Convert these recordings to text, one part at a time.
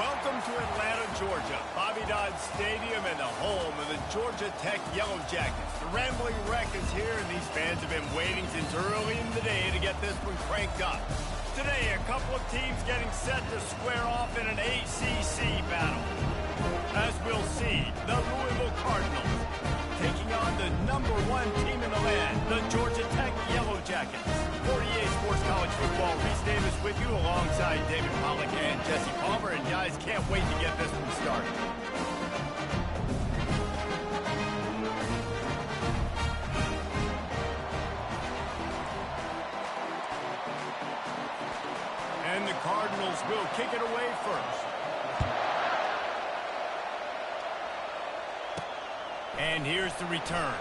Welcome to Atlanta, Georgia, Bobby Dodd Stadium and the home of the Georgia Tech Yellow Jackets. The Rambling Wreck is here, and these fans have been waiting since early in the day to get this one cranked up. Today, a couple of teams getting set to square off in an ACC battle. As we'll see, the Louisville Cardinals taking on the #1 team in the land, the Georgia Tech Yellow Jackets. 48 Sports College Football, Reese Davis with you alongside David Pollack and Jesse Palmer. And guys, can't wait to get this one started. And the Cardinals will kick it away first. And here's the return.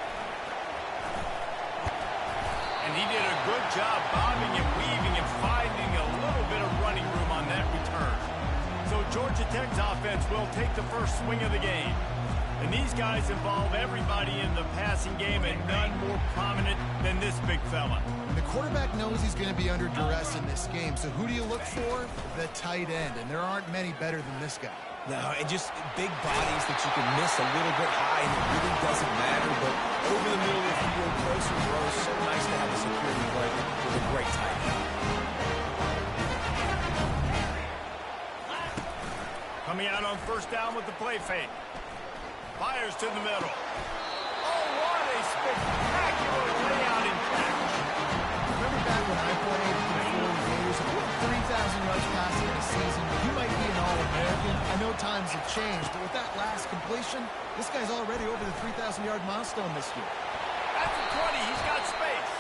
And he did a good job bobbing and weaving and finding a little bit of running room on that return. So Georgia Tech's offense will take the first swing of the game. And these guys involve everybody in the passing game, and none more prominent than this big fella. The quarterback knows he's going to be under duress in this game. So who do you look for? The tight end. And there aren't many better than this guy. No, and just big bodies that you can miss a little bit high, and it really doesn't matter. But over the middle of the field, closer throws, so nice to have a security blanket with a great tight end. Coming out on first down with the play fake. Fires to the middle. Oh, what a spectacular layout and catch. Remember back when I played before the Gators, 3,000 yards passing in a season, you might be an All-American. I know times have changed, but with that last completion, this guy's already over the 3,000-yard milestone this year. At the 20, he's got space.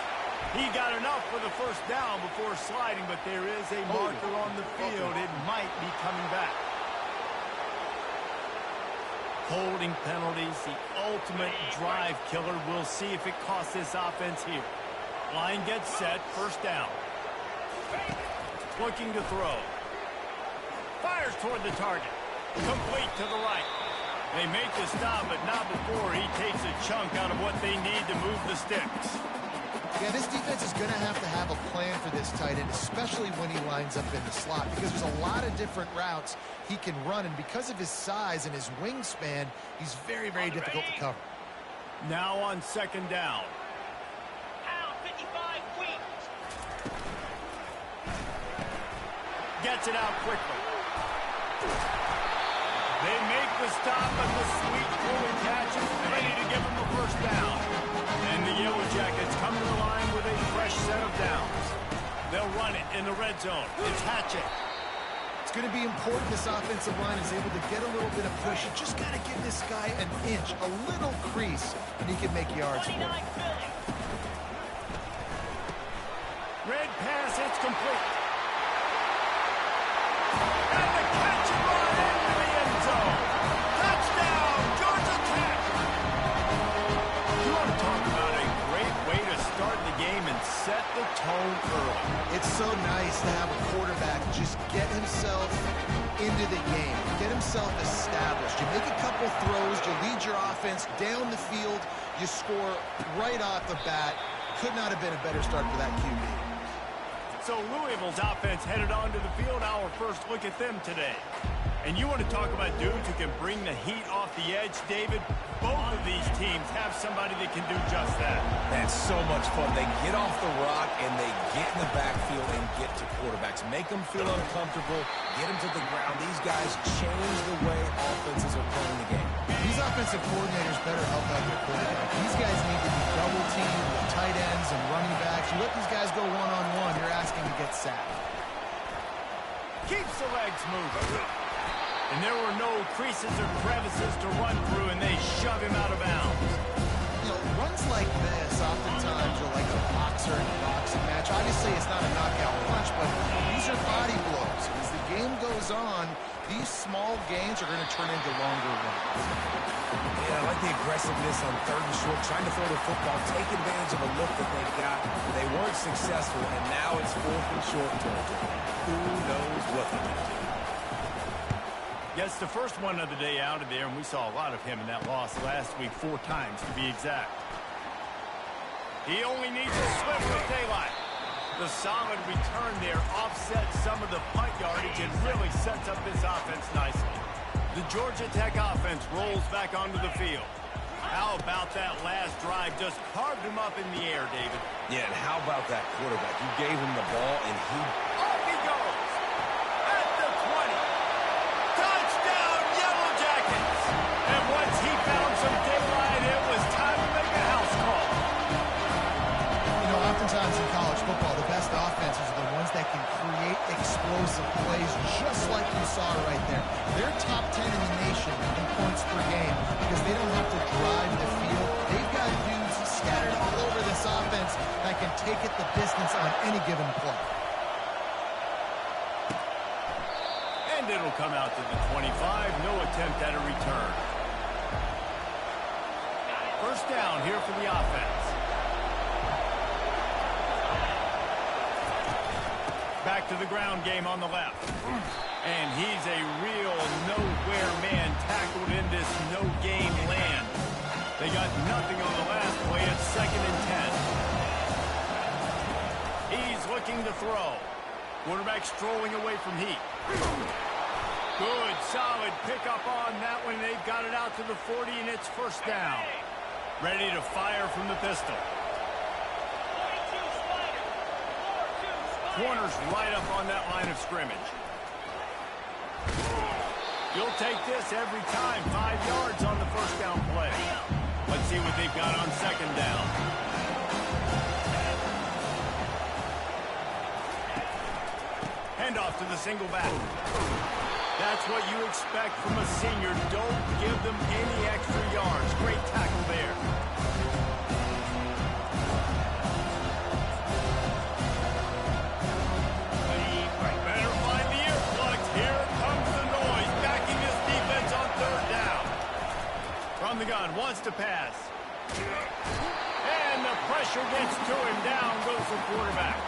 He got enough for the first down before sliding, but there is a marker on the field. It might be coming back. Holding penalties, the ultimate drive killer. We'll see if it costs this offense here. Line gets set, first down. Looking to throw. Fires toward the target. Complete to the right. They make the stop, but not before he takes a chunk out of what they need to move the sticks. Yeah, this defense is going to have a plan for this tight end, especially when he lines up in the slot, because there's a lot of different routes he can run, and because of his size and his wingspan, he's very, very difficult to cover. Now on second down. Gets it out quickly. They make the stop, but the sweet pulling catch is ready to give them the first down. And the Yellow Jackets come to the line with a fresh set of downs. They'll run it in the red zone. It's Hatchet. It's going to be important this offensive line is able to get a little bit of push. You just got to give this guy an inch, a little crease, and he can make yards for it. Red pass, it's complete. And the catch and run into the end zone. Touchdown, Georgia Tech. You want to talk about a great way to start the game and set the tone early. It's so nice to have a quarterback just get himself into the game, get himself established. You make a couple throws, you lead your offense down the field, you score right off the bat. Could not have been a better start for that QB. So Louisville's offense headed onto the field. Our first look at them today. And you want to talk about dudes who can bring the heat off the edge, David? Both of these teams have somebody that can do just that. That's so much fun. They get off the rock, and they get in the backfield and get to quarterbacks. Make them feel uncomfortable, get them to the ground. These guys change the way offenses are playing the game. These offensive coordinators better help out their quarterback. These guys need to be double-teamed with tight ends and running backs. You let these guys go one-on-one, you're asking to get sacked. Keeps the legs moving. And there were no creases or crevices to run through, and they shove him out of bounds. You know, runs like this oftentimes are like a boxer in a boxing match. Obviously, it's not a knockout punch, but these are body blows. As the game goes on, these small gains are going to turn into longer runs. Yeah, I like the aggressiveness on third and short, trying to throw the football, take advantage of a look that they've got. They weren't successful, and now it's fourth and short territory. Who knows what they're going to do? Gets the first one of the day out of there, and we saw a lot of him in that loss last week, 4 times to be exact. He only needs a slip of daylight. The solid return there offsets some of the punt yardage and really sets up this offense nicely. The Georgia Tech offense rolls back onto the field. How about that last drive? Just carved him up in the air, David. Yeah, and how about that quarterback? You gave him the ball, and off he goes! At the 20. Touchdown, Yellow Jackets! And once he found some daylight, it was time to make a house call. You know, oftentimes in college football, the best offenses are the ones that can create explosive plays, just like you saw right there. They're top 10 in the nation in points per game because they don't have to drive the field. They've got dudes scattered all over this offense that can take it the distance on any given play. And it'll come out to the 25. No attempt at a return. First down here for the offense. Back to the ground game on the left. And he's a real nowhere man tackled in this no-game land. They got nothing on the last play. It's 2nd and 10. He's looking to throw. Quarterback strolling away from heat. Good, solid pickup on that one. They've got it out to the 40, and it's first down. Ready to fire from the pistol. Corner's right up on that line of scrimmage. You'll take this every time. 5 yards on the first down play. Let's see what they've got on 2nd down. Handoff to the single back. That's what you expect from a senior. Don't give them any extra yards. Great tackle there. Better find the earplugs. Here comes the noise. Backing this defense on 3rd down. From the gun, wants to pass. And the pressure gets to him. Down goes the quarterback.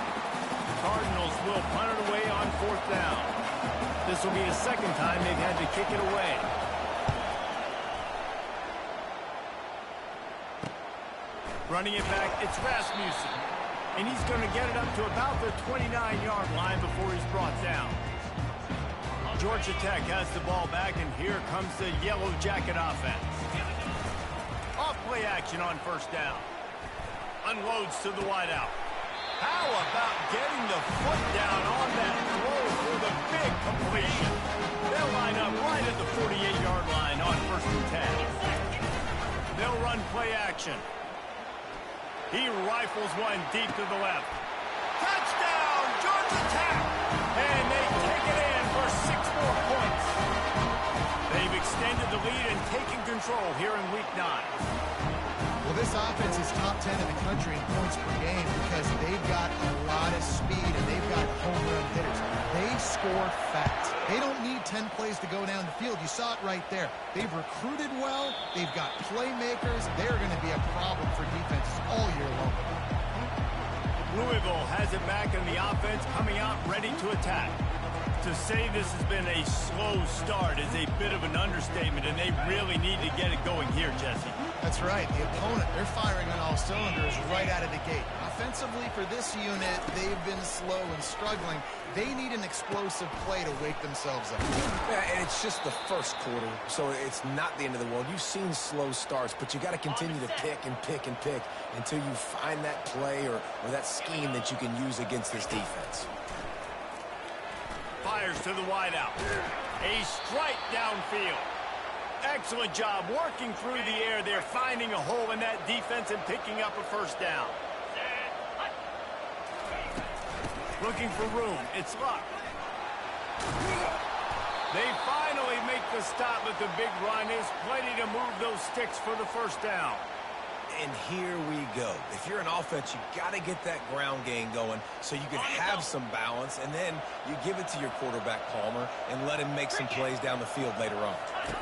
Cardinals will punt it away on 4th down. This will be the 2nd time they've had to kick it away. Running it back, it's Rasmussen. And he's going to get it up to about the 29-yard line before he's brought down. Georgia Tech has the ball back, and here comes the Yellow Jacket offense. Off play action on 1st down. Unloads to the wideout. How about getting the foot down on that throw for the big completion? They'll line up right at the 48-yard line on 1st and 10. They'll run play action. He rifles one deep to the left. Touchdown, Georgia Tech! And they take it in for 6 more points. They've extended the lead and taken control here in Week 9. Well, this offense is top 10 in the country in points per game because they've got a lot of speed and they've got home run hitters. They score fast. They don't need 10 plays to go down the field. You saw it right there. They've recruited well. They've got playmakers. They're going to be a problem for defenses all year long. Louisville has it back in the offense, coming out ready to attack. To say this has been a slow start is a bit of an understatement, and they really need to get it going here, Jesse. That's right. The opponent, they're firing on all cylinders right out of the gate. Offensively, for this unit, they've been slow and struggling. They need an explosive play to wake themselves up. Yeah, and it's just the first quarter, so it's not the end of the world. You've seen slow starts, but you got to continue to pick and pick and pick until you find that play or that scheme that you can use against this defense. Fires to the wideout. A strike downfield. Excellent job working through the air. They're finding a hole in that defense and picking up a first down. Looking for room. It's Luck. They finally make the stop, but the big run is plenty to move those sticks for the first down. And here we go. If you're an offense, you got to get that ground game going so you can have some balance, and then you give it to your quarterback, Palmer, and let him make some plays down the field later on.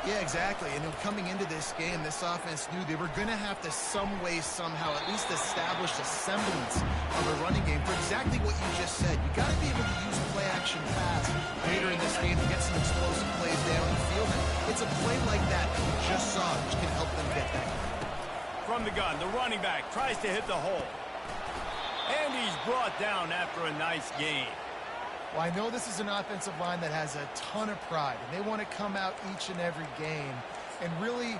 Yeah, exactly. And coming into this game, this offense knew they were going to have to some way, somehow, at least establish a semblance of a running game for exactly what you just said. You got to be able to use play-action pass later in this game to get some explosive plays down the field. And it's a play like that we just saw which can help them get that. From the gun, the running back tries to hit the hole. And he's brought down after a nice gain. Well, I know this is an offensive line that has a ton of pride, and they want to come out each and every game and really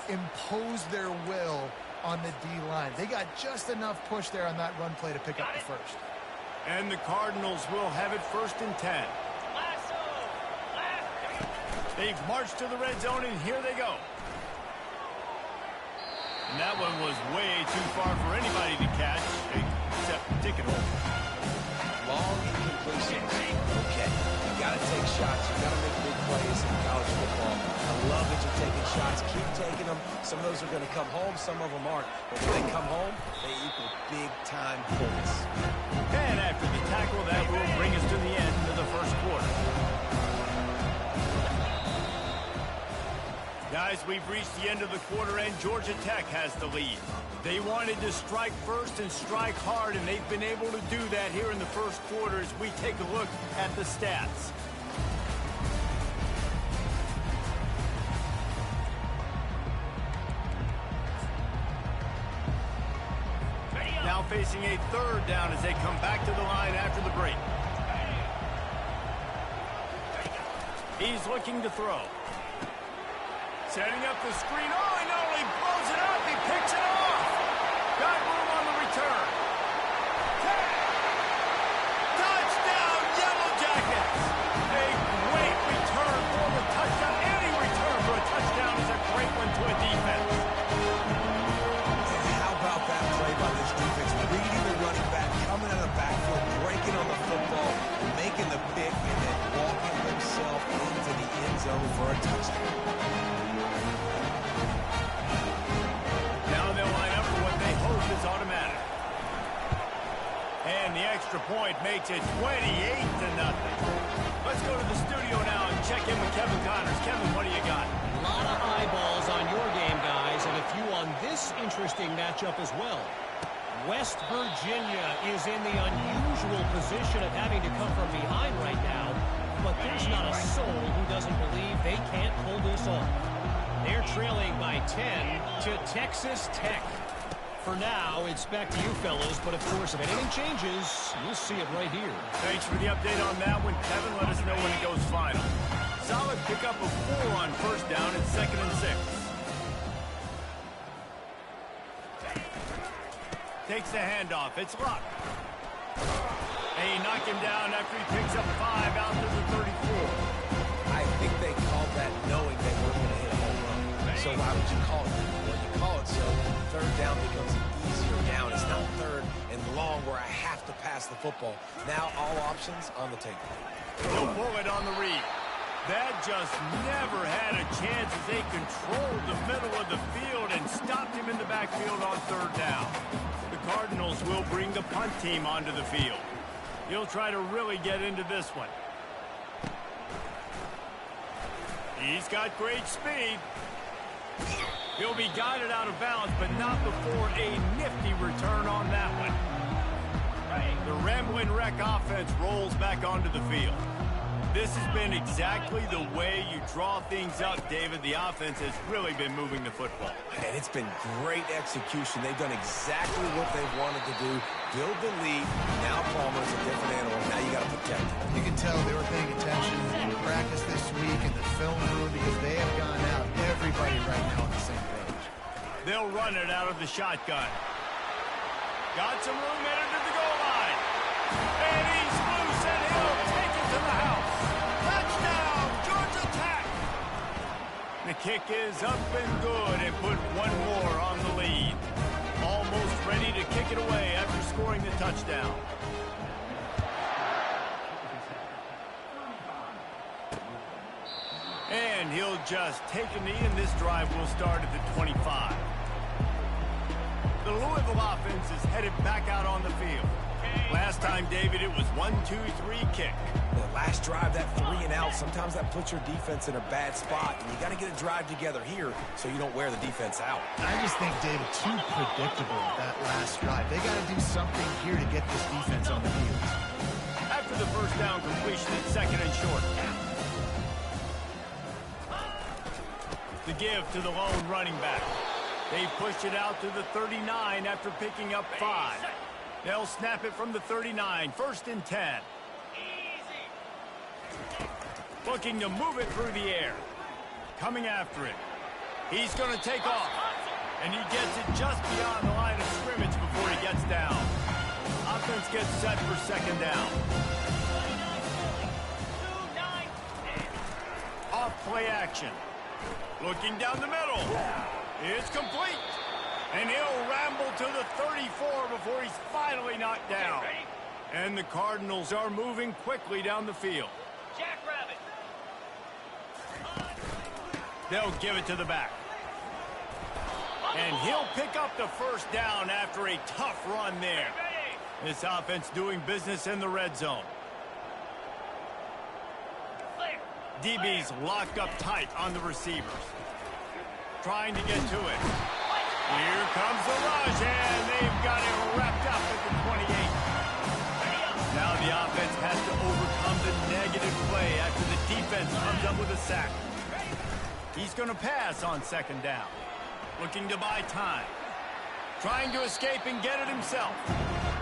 impose their will on the D-line. They got just enough push there on that run play to pick up the first. And the Cardinals will have it 1st and 10. They've marched to the red zone, and here they go. And that one was way too far for anybody to catch, except ticket holder. Long incompletions. Okay, you got to take shots. You got to make big plays in college football. I love that you're taking shots. Keep taking them. Some of those are going to come home. Some of them aren't. But when they come home, they equal big-time points. And after the tackle, that will bring us to the end of the first quarter. Guys, we've reached the end of the quarter, and Georgia Tech has the lead. They wanted to strike first and strike hard, and they've been able to do that here in the first quarter as we take a look at the stats. Now facing a 3rd down as they come back to the line after the break. He's looking to throw. Setting up the screen. Oh, he not only blows it up, he picks it off. Got room on the return. Touchdown, Yellow Jackets. A great return for the touchdown. Any return for a touchdown is a great one to a defense. And how about that play by this defense? Reading the running back, coming out of the backfield, breaking on the football, making the pick, and then walking himself into the end zone for a touchdown. Automatic. And the extra point makes it 28-0. Let's go to the studio now and check in with Kevin Connors. Kevin, what do you got? A lot of eyeballs on your game, guys, and a few on this interesting matchup as well. West Virginia is in the unusual position of having to come from behind right now, but there's not a soul who doesn't believe they can't pull this off. They're trailing by 10 to Texas Tech. For now, it's back to you, fellas, but of course, if anything changes, you'll see it right here. Thanks for the update on that one, Kevin. Let us know when it goes final. Solid pickup of 4 on 1st down and 2nd and 6. Takes the handoff. It's Luck. And he knocked him down after he picks up 5 out to the 34. I think they called that knowing they weren't going to hit a home run. So why would you call it that? Well, you call it so 3rd down becomes an easier down. It's not 3rd and long where I have to pass the football. Now all options on the table. He'll pull it on the read. That just never had a chance as they controlled the middle of the field and stopped him in the backfield on 3rd down. The Cardinals will bring the punt team onto the field. He'll try to really get into this one. He's got great speed. He'll be guided out of bounds, but not before a nifty return on that one. The Rambling Wreck offense rolls back onto the field. This has been exactly the way you draw things up, David. The offense has really been moving the football. And it's been great execution. They've done exactly what they've wanted to do. Build the lead. Now Palmer's a different animal. Now you got to protect him. You can tell they were paying attention in practice this week in the film room because they have gone out, everybody right now on the same page. They'll run it out of the shotgun. Got some room headed to the goal line. And he's loose, and he'll take it to the house. Touchdown, Georgia Tech. The kick is up and good and put one more on the lead. Almost ready to kick it away after scoring the touchdown. And he'll just take a knee, and this drive will start at the 25. The Louisville offense is headed back out on the field. Last time, David, it was 1-2-3 kick. The last drive, that 3 and out, sometimes that puts your defense in a bad spot, and you got to get a drive together here so you don't wear the defense out. I just think, David, too predictable that last drive. They got to do something here to get this defense on the field. After the first down completion, it's 2nd and short. The give to the lone running back. They pushed it out to the 39 after picking up 5. They'll snap it from the 39, 1st and 10. Looking to move it through the air. Coming after it. He's going to take off. And he gets it just beyond the line of scrimmage before he gets down. Offense gets set for 2nd down. Off play action. Looking down the middle. It's complete. And he'll ramble to the 34 before he's finally knocked down. And the Cardinals are moving quickly down the field. Jackrabbit. They'll give it to the back. And he'll pick up the 1st down after a tough run there. This offense doing business in the red zone. DB's locked up tight on the receivers. Trying to get to it. Here comes the rush, and they've got it wrapped up at the 28. Now the offense has to overcome the negative play after the defense comes up with a sack. He's going to pass on 2nd down. Looking to buy time. Trying to escape and get it himself.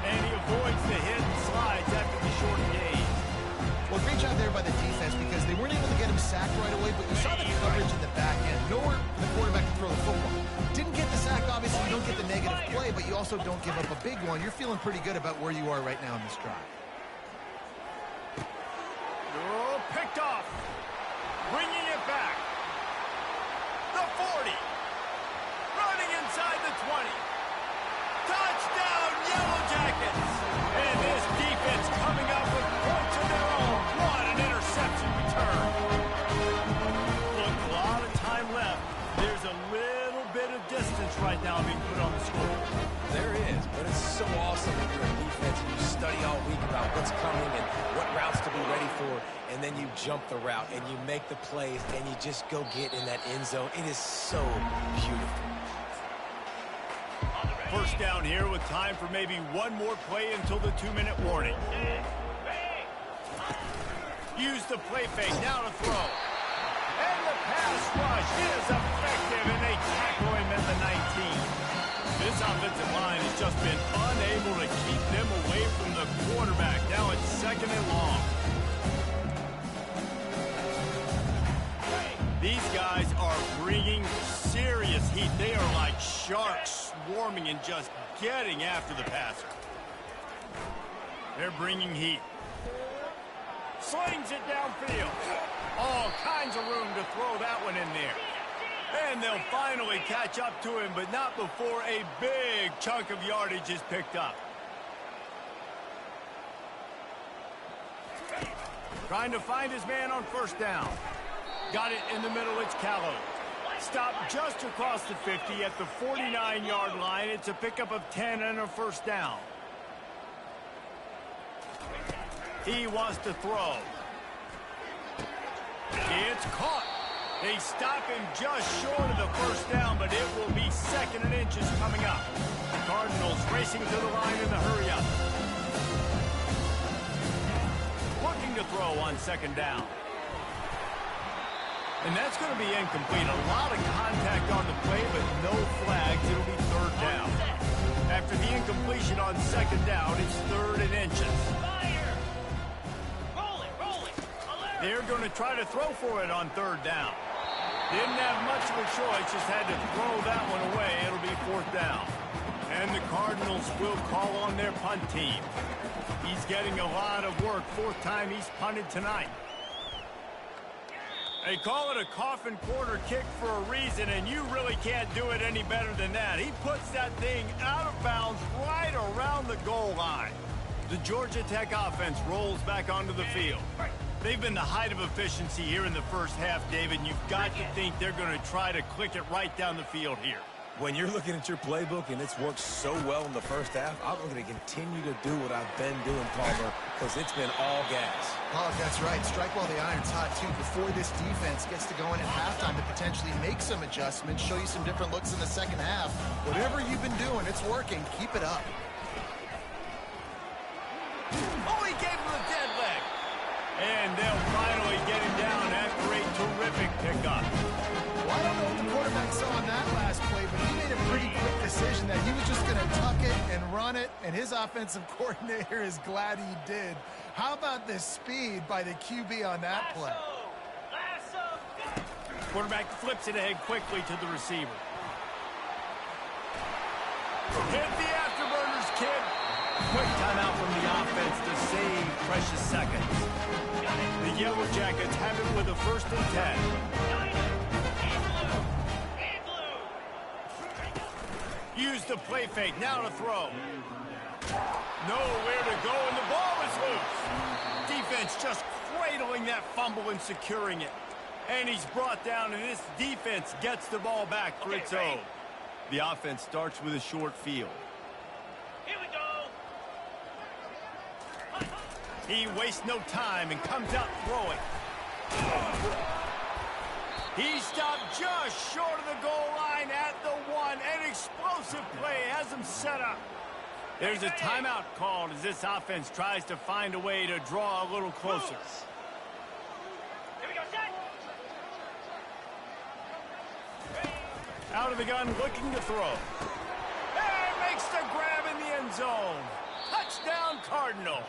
And he avoids the hit and slides after the short gain. Well, great job there by the defense because they weren't able to get him sacked right away, but you saw the coverage in the back end. Nowhere for the quarterback to throw the football. Didn't get the sack, obviously. You don't get the negative play, but you also don't give up a big one. You're feeling pretty good about where you are right now in this drive. Oh, picked off. Bringing it back. The 40. Running inside the 20. Touchdown, Yellow Jackets. And this defense coming up with points of their own. What an interception return. Look, a lot of time left. There's a little bit of distance right now being put on the scoreboard. There is, but it's so awesome when you're a defense and you study all week about what's coming and what routes to be ready for, and then you jump the route and you make the plays and you just go get in that end zone. It is so beautiful. 1st down here with time for maybe one more play until the 2-minute warning. Use the play fake, now to throw. And the pass rush is effective, and they tackle him at the 19. This offensive line has just been unable to keep them away from the quarterback. Now it's 2nd and long. These guys are bringing serious heat. They are like sharks swarming and just getting after the passer. They're bringing heat. Slings it downfield. All kinds of room to throw that one in there. And they'll finally catch up to him, but not before a big chunk of yardage is picked up. Trying to find his man on 1st down. Got it in the middle, it's Callow. Stopped just across the 50 at the 49-yard line. It's a pickup of 10 and a 1st down. He wants to throw. It's caught. They stop him just short of the 1st down, but it will be 2nd and inches coming up. The Cardinals racing to the line in the hurry-up. Looking to throw on 2nd down. And that's going to be incomplete. A lot of contact on the play, but no flags. It'll be 3rd down. After the incompletion on 2nd down, it's 3rd and inches. They're going to try to throw for it on 3rd down. Didn't have much of a choice, just had to throw that one away. It'll be 4th down. And the Cardinals will call on their punt team. He's getting a lot of work. 4th time he's punted tonight. They call it a coffin corner kick for a reason, and you really can't do it any better than that. He puts that thing out of bounds right around the goal line. The Georgia Tech offense rolls back onto the field. They've been the height of efficiency here in the 1st half, David, and you've got to think they're going to try to click it right down the field here. When you're looking at your playbook and it's worked so well in the 1st half, I'm going to continue to do what I've been doing, Palmer, because it's been all gas. Oh, that's right. Strike while the iron's hot, too, before this defense gets to go in at halftime to potentially make some adjustments, show you some different looks in the 2nd half. Whatever you've been doing, it's working. Keep it up. Oh, he gave him a dead leg. And they'll finally get him down after a terrific pickup. Well, I don't know what the quarterback saw on that last play, but he made a pretty quick decision that he was just going to tuck it and run it. it, and his offensive coordinator is glad he did. How about the speed by the QB on that play? Quarterback flips it ahead quickly to the receiver. Hit the afterburners, kid. Quick timeout from the offense to save precious seconds. The Yellow Jackets have it with a 1st and 10. Use the play fake, now to throw. Nowhere to go, and the ball is loose. Defense just cradling that fumble and securing it. And he's brought down, and this defense gets the ball back for its own. The offense starts with a short field. Here we go. He wastes no time and comes out throwing. He stopped just short of the goal line at the 1. An explosive play has him set up. There's a timeout called as this offense tries to find a way to draw a little closer. Here we go, set. Out of the gun, looking to throw. And makes the grab in the end zone. Touchdown, Cardinals.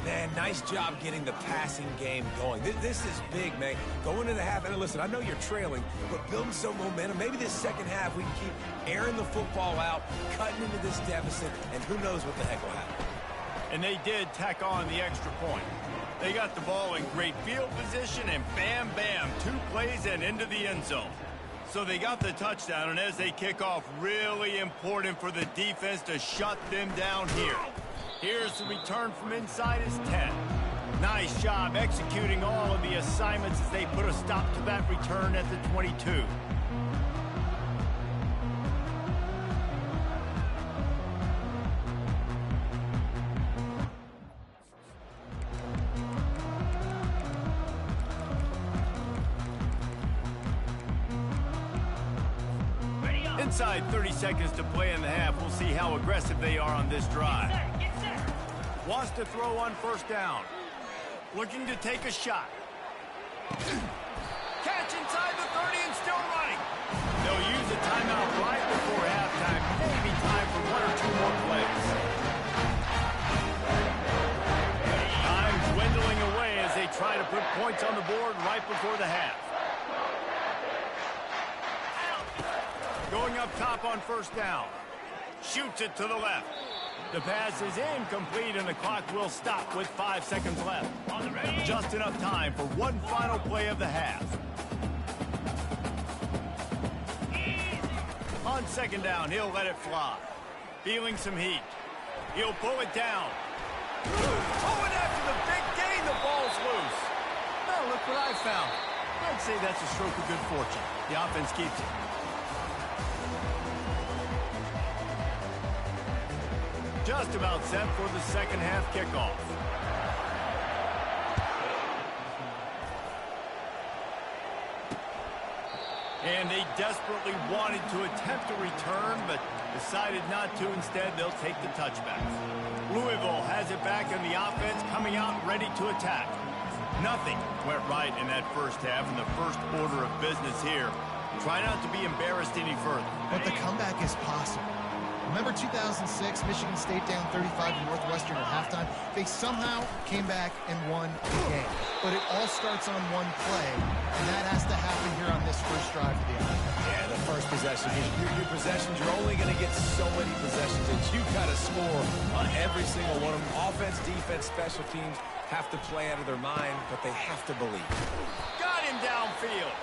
Man, nice job getting the passing game going. This is big, man. Go into the half, and listen, I know you're trailing, but building some momentum. Maybe this second half we can keep airing the football out, cutting into this deficit, and who knows what the heck will happen. And they did tack on the extra point. They got the ball in great field position, and bam, bam, 2 plays and into the end zone. So they got the touchdown, and as they kick off, really important for the defense to shut them down here. Here's the return from inside his 10. Nice job executing all of the assignments as they put a stop to that return at the 22. Inside 30 seconds to play in the half. We'll see how aggressive they are on this drive. Get set. Wants to throw on 1st down. Looking to take a shot. Catch inside the 30 and still running. They'll use a timeout right before halftime. Maybe time for 1 or 2 more plays. Time dwindling away as they try to put points on the board right before the half. Going up top on 1st down. Shoots it to the left. The pass is incomplete, and the clock will stop with 5 seconds left. Just enough time for one final play of the half. On 2nd down, he'll let it fly. Feeling some heat. He'll pull it down. Oh, and after the big gain, the ball's loose. Now look what I found. I'd say that's a stroke of good fortune. The offense keeps it. Just about set for the second half kickoff. And they desperately wanted to attempt a return, but decided not to. Instead, they'll take the touchback. Louisville has it back in the offense, coming out ready to attack. Nothing went right in that first half, in the first order of business here. Try not to be embarrassed any further. But the comeback is possible. Remember 2006, Michigan State down 35 to Northwestern at halftime? They somehow came back and won the game. But it all starts on one play, and that has to happen here on this first drive of the offense. Yeah, the first possession. Your possessions, you're only going to get so many possessions, and you've got to score on every single one of them. Offense, defense, special teams have to play out of their mind, but they have to believe. Got him downfield.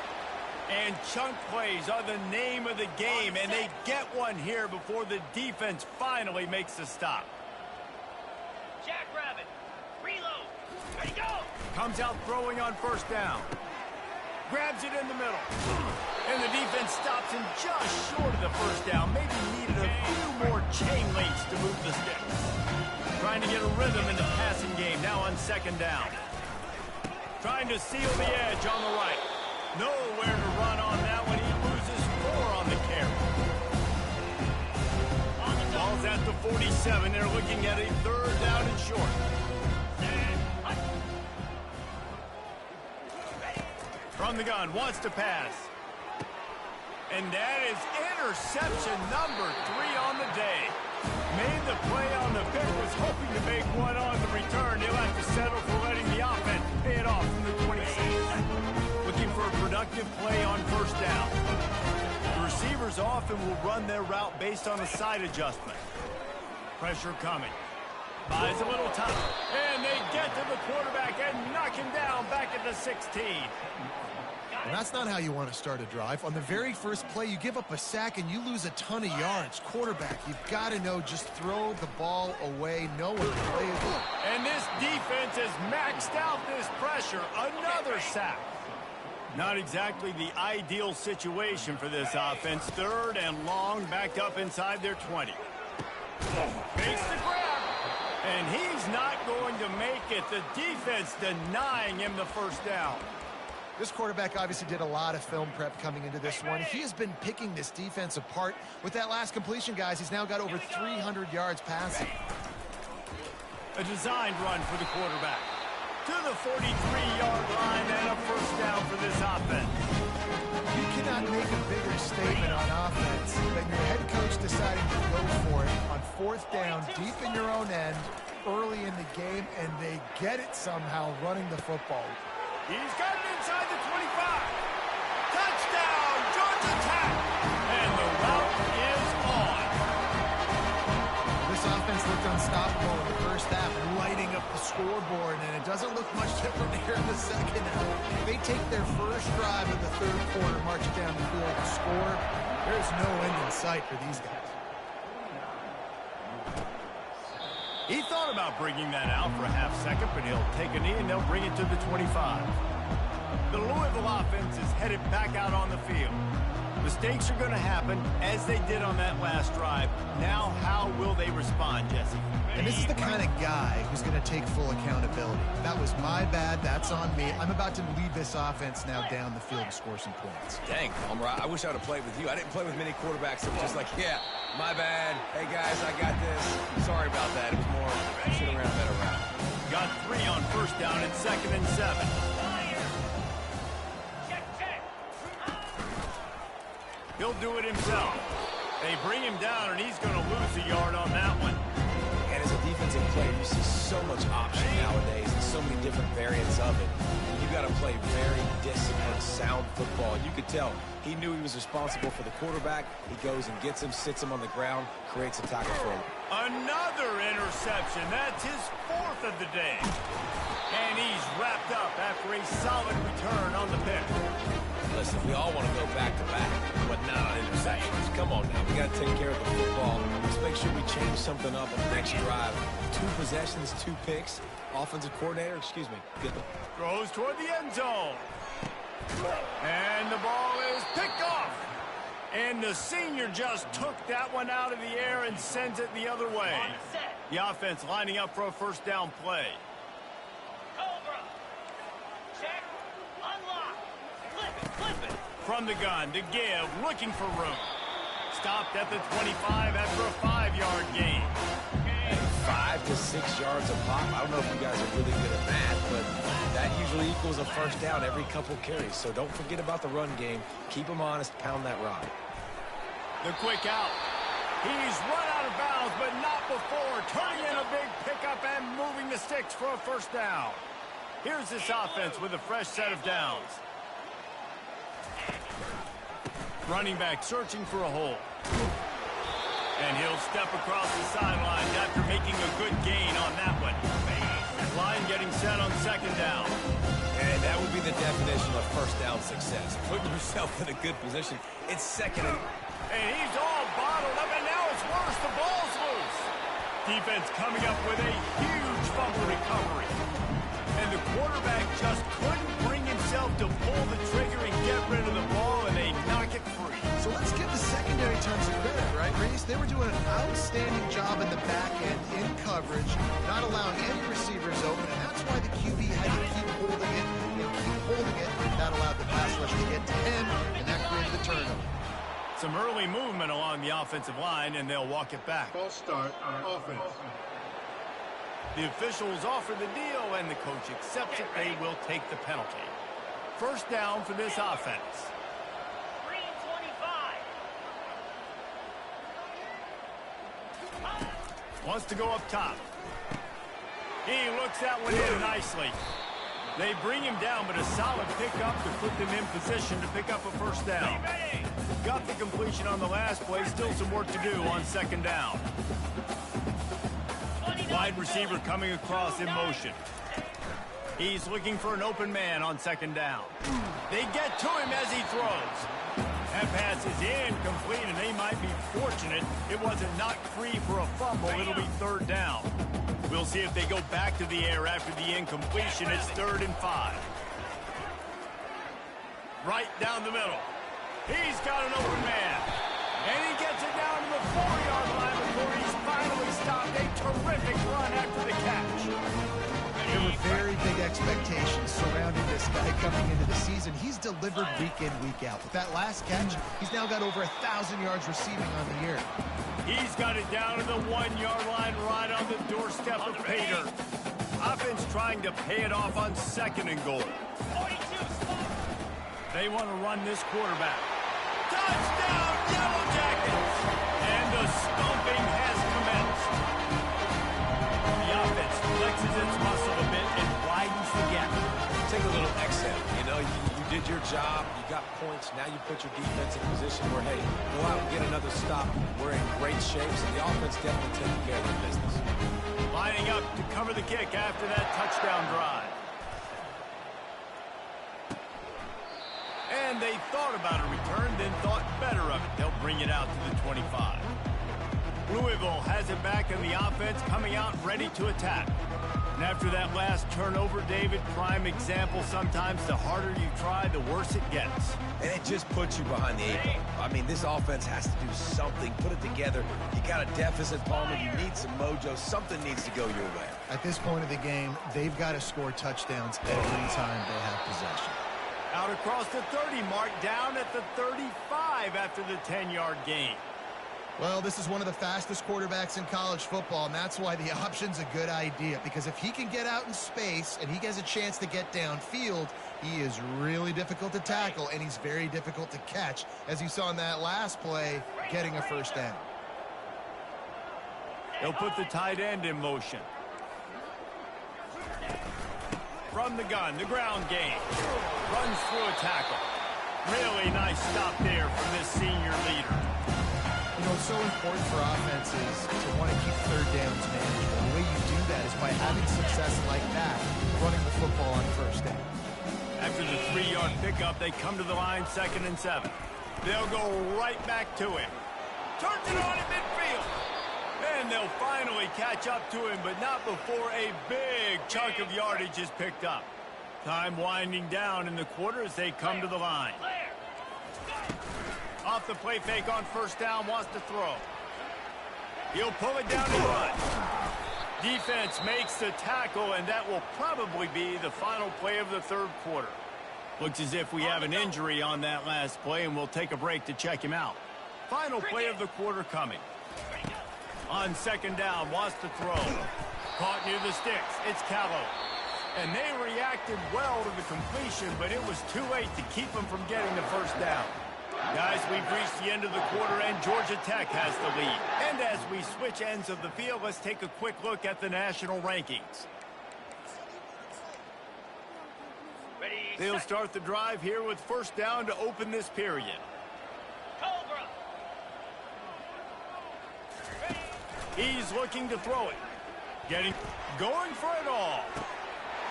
And chunk plays are the name of the game, and they get one here before the defense finally makes the stop. Jackrabbit. Reload. Ready, go. Comes out throwing on 1st down. Grabs it in the middle. And the defense stops him just short of the 1st down. Maybe needed a few more chain links to move the sticks. Trying to get a rhythm in the passing game now on 2nd down. Trying to seal the edge on the right. Nowhere to run on that one. He loses 4 on the carry. Ball's at the 47. They're looking at a 3rd down and short. From the gun, wants to pass. And that is interception number 3 on the day. Made the play on the pick, was hoping to make one on the return. He'll have to settle for letting the offense pay it off from the 26. Looking for a productive play on first down. The receivers often will run their route based on a side adjustment. Pressure coming. Buys a little time. And they get to the quarterback and knock him down back at the 16. And that's not how you want to start a drive. On the very first play, you give up a sack and you lose a ton of yards. Quarterback, you've got to know, just throw the ball away. No one plays it. And this defense has maxed out this pressure. Another sack. Not exactly the ideal situation for this offense. 3rd and long, backed up inside their 20. Makes the grab. And he's not going to make it. The defense denying him the first down. This quarterback obviously did a lot of film prep coming into this one. He has been picking this defense apart. With that last completion, guys, he's now got over 300 yards passing. A designed run for the quarterback. To the 43-yard line and a first down for this offense. You cannot make a bigger statement on offense than your head coach deciding to go for it on 4th down, deep in your own end, early in the game, and they get it somehow running the football. He's got it inside the 25. Touchdown, Georgia Tech. And the route is on. This offense looked unstoppable in the first half, lighting up the scoreboard, and it doesn't look much different here in the second half. They take their first drive of the 3rd quarter, march it down the field and score. There's no end in sight for these guys. He thought about bringing that out for a half second, but he'll take a knee and they'll bring it to the 25. The Louisville offense is headed back out on the field. Mistakes are going to happen, as they did on that last drive. Now, how will they respond, Jesse? And this is the kind of guy who's going to take full accountability. That was my bad. That's on me. I'm about to lead this offense now down the field and score some points. Dang, Palmer, I wish I would have played with you. I didn't play with many quarterbacks that were just like, yeah, my bad. Hey, guys, I got this. Sorry about that. It was more sit around, better route. Got 3 on first down and 2nd and 7. He'll do it himself. They bring him down, and he's going to lose a yard on that one. And as a defensive player, you see so much option nowadays and so many different variants of it. You got to play very disciplined, sound football. You could tell he knew he was responsible for the quarterback. He goes and gets him, sits him on the ground, creates a tackle for him. Another interception. That's his 4th of the day. And he's wrapped up after a solid return on the pick. Listen, we all want to go back-to-back, but not on interceptions. Come on now, we got to take care of the football. Let's make sure we change something up on the next drive. 2 possessions, 2 picks. Offensive coordinator, excuse me, get them. Throws toward the end zone. And the ball is picked off. And the senior just took that one out of the air and sends it the other way. The offense lining up for a first down play. From the gun to give, looking for room. Stopped at the 25 after a 5-yard gain. And 5 to 6 yards a pop. I don't know if you guys are really good at math, but that usually equals a first down every couple carries. So don't forget about the run game. Keep them honest, pound that rock. The quick out. He's run out of bounds, but not before. Turning in a big pickup and moving the sticks for a first down. Here's this offense with a fresh set of downs. Running back searching for a hole. And he'll step across the sidelines after making a good gain on that one. Line getting set on 2nd down. And that would be the definition of first down success. Putting yourself in a good position. It's 2nd and he's all bottled up, and now it's worse. The ball's loose. Defense coming up with a huge fumble recovery. And the quarterback just couldn't bring himself to pull the trigger and get rid of the ball, and they knock it free. So let's give the secondary tons of credit, right, Reese? They were doing an outstanding job in the back end, in coverage, not allowing any receivers open, and that's why the QB had to keep holding it and keep holding it. That allowed the pass rush to get to him, and that created the turnover. Some early movement along the offensive line, and they'll walk it back. False start on offense. The officials offer the deal, and the coach accepts it. They will take the penalty. First down for this offense. 3:25. Wants to go up top. He looks that one in nicely. They bring him down, but a solid pickup to put them in position to pick up a first down. Got the completion on the last play. Still some work to do on second down. Wide receiver coming across in motion. He's looking for an open man on second down. They get to him as he throws. That pass is incomplete, and they might be fortunate it wasn't knocked free for a fumble. It'll be third down. We'll see if they go back to the air after the incompletion. It's 3rd and 5. Right down the middle. He's got an open man. And he gets it down to the 4-yard line before he's finally stopped. A terrific run after the catch. There were very big expectations surrounding this guy coming into the season. He's delivered week in, week out. With that last catch, he's now got over 1,000 yards receiving on the year. He's got it down to the 1-yard line right on the doorstep of Pater. Offense trying to pay it off on 2nd and goal. They want to run this quarterback. Touchdown, Yellow Jackets! And the stomping has commenced. The offense flexes its muscle a bit and widens the gap. Take a little exhale. You know, you did your job. You got points. Now you put your defense in a position where, hey, go out and get another stop. We're in great shape, so the offense definitely taking care of their business. Lining up to cover the kick after that touchdown drive. And they thought about a return, then thought better of it. They'll bring it out to the 25. Louisville has it back in the offense, coming out ready to attack. And after that last turnover, David, prime example, sometimes the harder you try, the worse it gets. And it just puts you behind the 8 ball. I mean, this offense has to do something, put it together. You got a deficit, Palmer. You need some mojo. Something needs to go your way. At this point of the game, they've got to score touchdowns every time they have possession. Out across the 30 mark, down at the 35 after the 10-yard gain. Well, this is one of the fastest quarterbacks in college football, and that's why the option's a good idea. Because if he can get out in space and he has a chance to get downfield, he is really difficult to tackle, and he's very difficult to catch, as you saw in that last play, getting a first down. They'll put the tight end in motion. From the gun, the ground game. Runs through a tackle. Really nice stop there from this senior leader. You know, it's so important for offenses to want to keep third downs manageable. The way you do that is by having success like that, running the football on first down. After the 3-yard pickup, they come to the line 2nd and 7. They'll go right back to him. Turns it on at midfield. And they'll finally catch up to him, but not before a big chunk of yardage is picked up. Time winding down in the quarter as they come to the line. Off the play fake on first down, wants to throw. He'll pull it down and run. Defense makes the tackle, and that will probably be the final play of the 3rd quarter. Looks as if we have an injury on that last play, and we'll take a break to check him out. Final play of the quarter coming. On 2nd down, wants to throw. Caught near the sticks. It's Callow. And they reacted well to the completion, but it was too late to keep them from getting the first down. Guys, we've reached the end of the quarter, and Georgia Tech has the lead. And as we switch ends of the field, let's take a quick look at the national rankings. They'll start the drive here with first down to open this period. He's looking to throw it. Going for it all.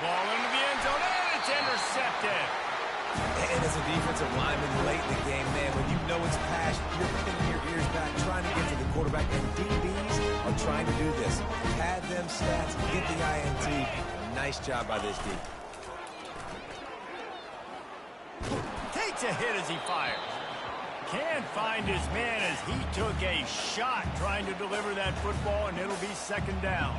Ball into the end zone, and it's intercepted. And as a defensive lineman late in the game, man, when you know it's passed, you're pinning your ears back, trying to get to the quarterback, and DBs are trying to do this. Pad them stats, get the INT. Nice job by this D. Takes a hit as he fires. Can't find his man as he took a shot trying to deliver that football, and it'll be 2nd down.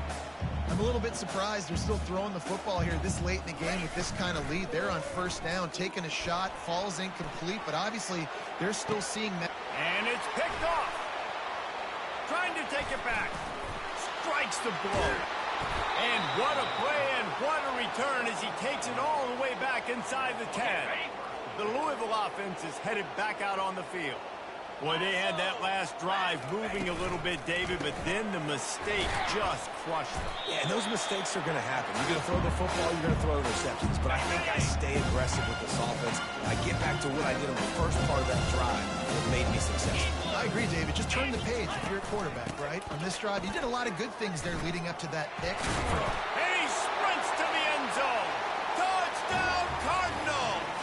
I'm a little bit surprised they're still throwing the football here this late in the game with this kind of lead. They're on first down, taking a shot, falls incomplete, but obviously they're still seeing that. And it's picked off. Trying to take it back. Strikes the blow. And what a play and what a return as he takes it all the way back inside the 10. The Louisville offense is headed back out on the field. Well, they had that last drive moving a little bit, David, but then the mistake just crushed them. Yeah, and those mistakes are going to happen. You're going to throw the football, you're going to throw interceptions. But I think I stay aggressive with this offense. I get back to what I did on the first part of that drive that made me successful. I agree, David. Just turn the page if you're a quarterback, right? On this drive, you did a lot of good things there leading up to that pick. And he sprints to the end zone. Touchdown, Cardinals!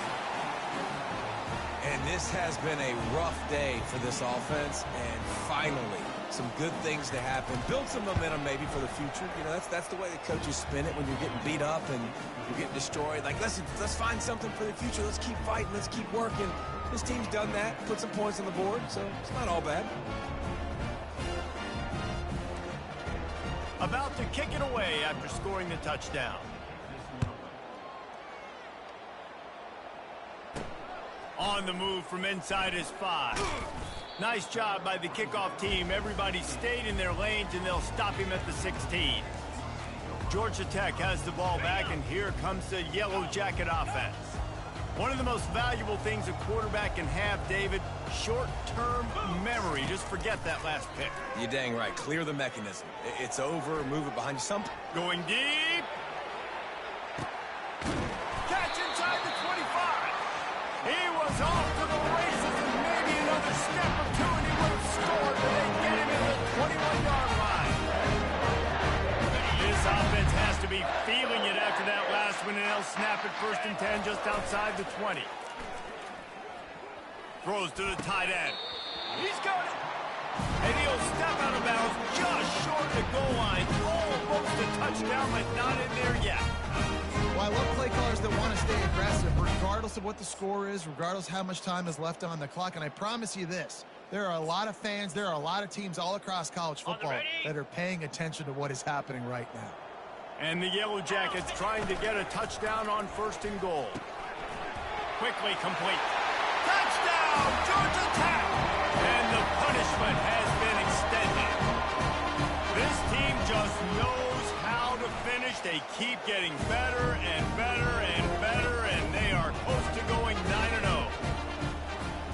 And this has been a rough day for this offense, and finally, some good things to happen. Build some momentum maybe for the future. You know, that's the way the coaches spin it when you're getting beat up and you're getting destroyed. Like, let's find something for the future. Let's keep fighting. Let's keep working. This team's done that, put some points on the board, so it's not all bad. About to kick it away after scoring the touchdown. On the move from inside his 5. Nice job by the kickoff team. Everybody stayed in their lanes, and they'll stop him at the 16. Georgia Tech has the ball back, and here comes the Yellow Jacket offense. One of the most valuable things a quarterback can have, David, short-term memory. Just forget that last pick. You're dang right. Clear the mechanism. It's over. Move it behind you. Going deep. Catch inside the 25. He was off to the races, and maybe another step or two, and he would have scored, but they get him in the 21-yard line. This offense has to be feeling it after that last one, and they'll snap it 1st and 10 just outside the 20. Throws to the tight end. He's got it. And he'll step out of bounds just short of the goal line. Almost a touchdown, but not in there yet. Well, I love play callers that want to stay aggressive, regardless of what the score is, regardless how much time is left on the clock. And I promise you this, there are a lot of fans, there are a lot of teams all across college football that are paying attention to what is happening right now. And the Yellow Jackets trying to get a touchdown on 1st and goal. Quickly complete. Touchdown, Georgia Tech! And the punishment has been extended. This team just knows how to finish. They keep getting better and better and better, and they are close to going 9-0.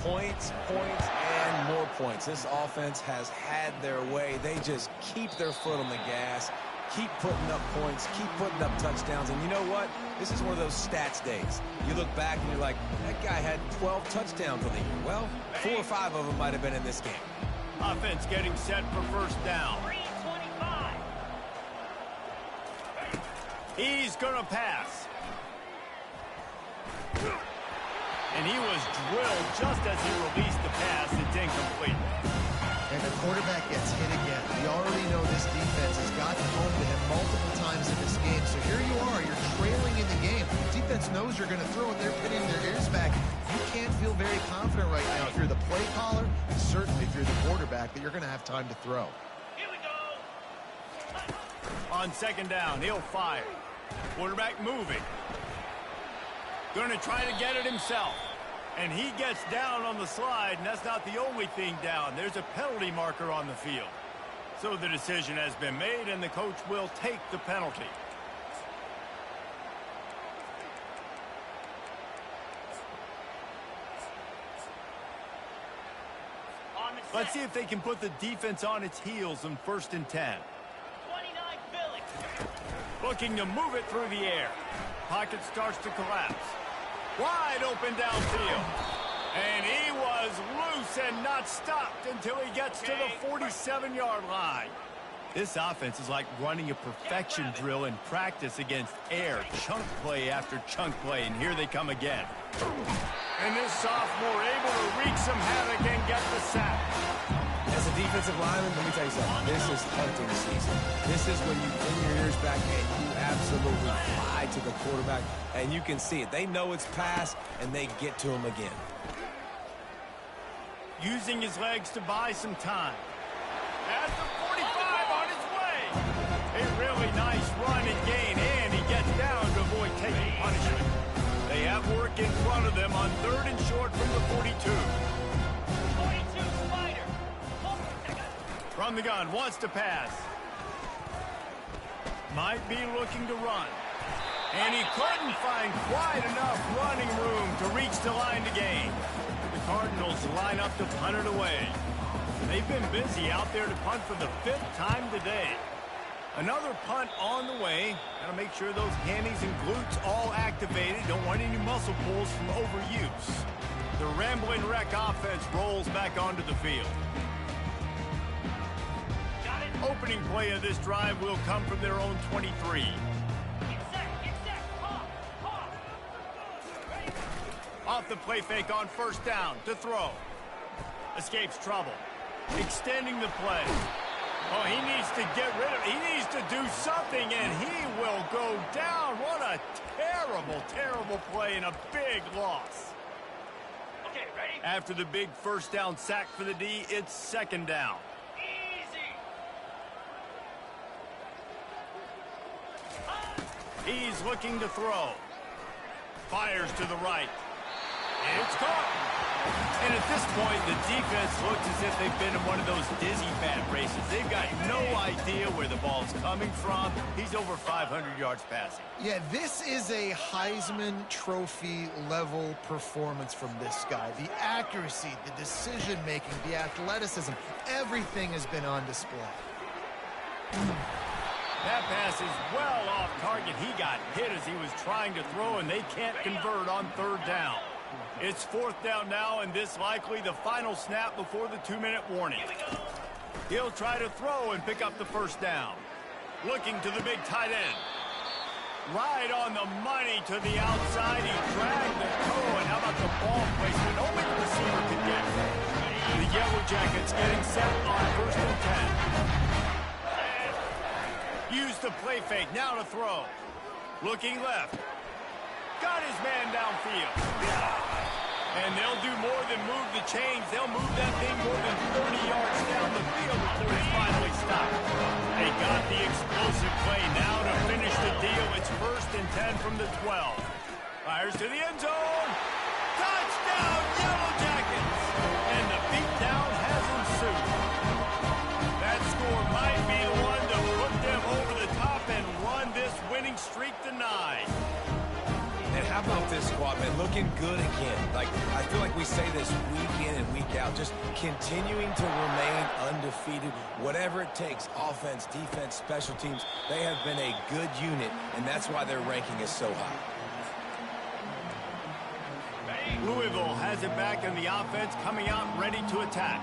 Points, and more points. This offense has had their way. They just keep their foot on the gas, keep putting up points, keep putting up touchdowns. And you know what? This is one of those stats days. You look back and you're like, that guy had 12 touchdowns on the year. Well, 4 or 5 of them might have been in this game. Offense getting set for 1st down. 325. He's going to pass. And he was drilled just as he released the pass. It's incomplete. And the quarterback gets hit again. We already know this defense has gotten home to him multiple times in this game. So here you are, you're trailing in the game. The defense knows you're going to throw, and they're pinning their ears back. You can't feel very confident right now if you're the play caller, and certainly if you're the quarterback, that you're going to have time to throw. Here we go. On 2nd down, he'll fire. Quarterback moving. Going to try to get it himself. And he gets down on the slide, and that's not the only thing down. There's a penalty marker on the field. So the decision has been made, and the coach will take the penalty. Let's see if they can put the defense on its heels on 1st and 10. 29 Philly. Looking to move it through the air. Pocket starts to collapse. Wide open downfield. And he was loose and not stopped until he gets to the 47-yard line. This offense is like running a perfection drill in practice against air. Chunk play after chunk play, and here they come again. And this sophomore able to wreak some havoc and get the sack. As a defensive lineman, let me tell you something. This is hunting season. This is when you pin your ears back and you absolutely fly to the quarterback, and you can see it. They know it's pass, and they get to him again. Using his legs to buy some time. At the 45 on his way. A really nice run and gain, and he gets down to avoid taking punishment. They have work in front of them on 3rd and short from the 42. 42 Spider. From the gun, wants to pass. Might be looking to run. And he couldn't find quite enough running room to reach the line to gain. The Cardinals line up to punt it away. They've been busy out there to punt for the 5th time today. Another punt on the way. Got to make sure those hammies and glutes all activated. Don't want any muscle pulls from overuse. The Rambling Wreck offense rolls back onto the field. Got it. Opening play of this drive will come from their own 23. Get set. Pop. Ready? Off the play fake on first down to throw. Escapes trouble. Extending the play. Oh, he needs to get rid of it. He needs to do something, and he will go down. What a terrible, terrible play and a big loss. Okay, ready? After the big first down sack for the D, it's second down. Easy. He's looking to throw. Fires to the right. It's caught. And at this point, the defense looks as if they've been in one of those dizzy bat races. They've got no idea where the ball's coming from. He's over 500 yards passing. Yeah, this is a Heisman Trophy level performance from this guy. The accuracy, the decision-making, the athleticism, everything has been on display. That pass is well off target. He got hit as he was trying to throw, and they can't convert on third down. It's fourth down now, and this likely the final snap before the 2-minute warning. He'll try to throw and pick up the first down. Looking to the big tight end. Right on the money to the outside. He dragged the toe, and how about the ball placement? Only the receiver could get it. The Yellow Jackets getting set on first and 10. Use the play fake, now to throw. Looking left. Got his man downfield. And they'll do more than move the chains. They'll move that thing more than 30 yards down the field before it's finally stopped. They got the explosive play. Now to finish the deal, it's first and 10 from the 12. Fires to the end zone. Touchdown, Yellow Jackets! And the beatdown has ensued. That score might be the one to put them over the top and run this winning streak to 9. And how about this squad, man? Looking good again. I feel like we say this week in and week out, just continuing to remain undefeated. Whatever it takes, offense, defense, special teams, they have been a good unit, and that's why their ranking is so high. Louisville has it back in the offense, coming out ready to attack.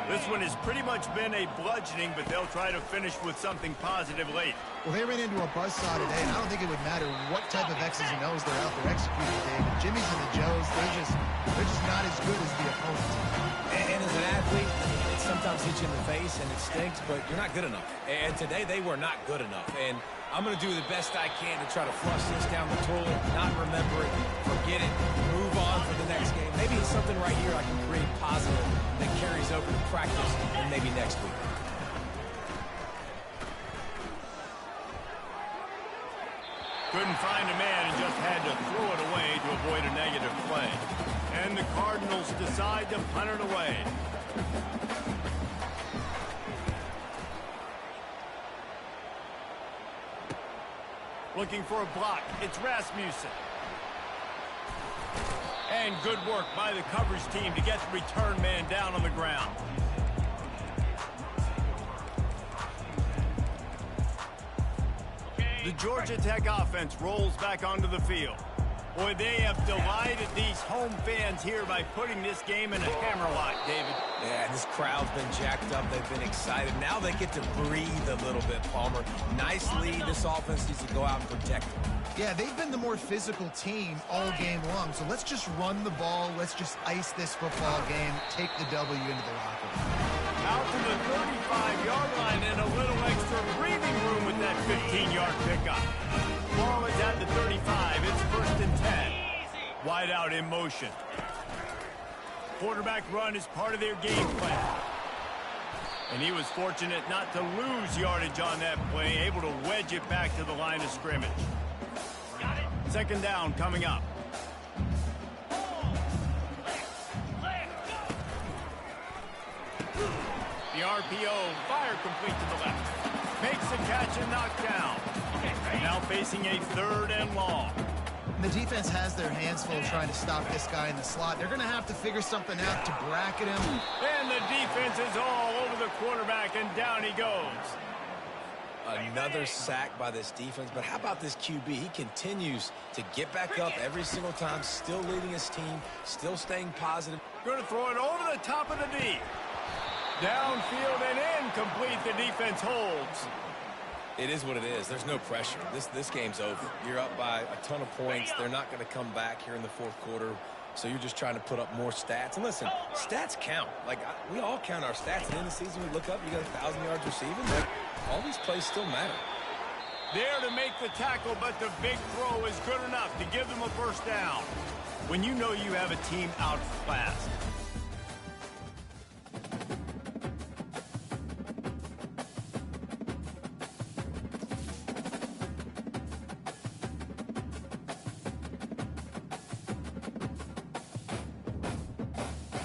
This one has pretty much been a bludgeoning, but they'll try to finish with something positive late. Well, they ran into a buzzsaw today, and I don't think it would matter what type of X's and O's they're out there executing today. The Jimmies and the Joes, they're just not as good as the opponent. And as an athlete, it sometimes hits you in the face and it stinks, but you're not good enough. And today they were not good enough. And I'm going to do the best I can to try to flush this down the toilet, not remember it, forget it, move on for the next game. Maybe it's something right here I can create positive that carries over to practice and maybe next week. Couldn't find a man and just had to throw it away to avoid a negative play. And the Cardinals decide to punt it away. Looking for a block. It's Rasmussen. And good work by the coverage team to get the return man down on the ground. The Georgia Tech offense rolls back onto the field. Boy, they have delighted these home fans here by putting this game in a hammerlock, David. Yeah, this crowd's been jacked up. They've been excited. Now they get to breathe a little bit, Palmer. Nice lead. This offense needs to go out and protect it. Yeah, they've been the more physical team all game long. So let's just run the ball. Let's just ice this football game. Take the W into the locker room. Out to the 35-yard line and a little extra breathing room with that 15-yard pickup. Ball is at the 35. It's first and 10. Wide out in motion. Quarterback run is part of their game plan. And he was fortunate not to lose yardage on that play, able to wedge it back to the line of scrimmage. Second down coming up. The RPO, fire complete to the left. Makes the catch and knocked down. Now facing a third and long. And the defense has their hands full trying to stop this guy in the slot. They're going to have to figure something out to bracket him. And the defense is all over the quarterback, and down he goes. Another sack by this defense, but how about this QB? He continues to get back up every single time, still leading his team, still staying positive. Going to throw it over the top of the D. Downfield and incomplete. The defense holds. It is what it is. There's no pressure. This game's over. You're up by a ton of points. They're not going to come back here in the fourth quarter, so you're just trying to put up more stats. And listen, stats count. Like, we all count our stats. At the end of the season, we look up, you got 1,000 yards receiving. Like, all these plays still matter. There to make the tackle, but the big throw is good enough to give them a first down. When you know you have a team outclassed,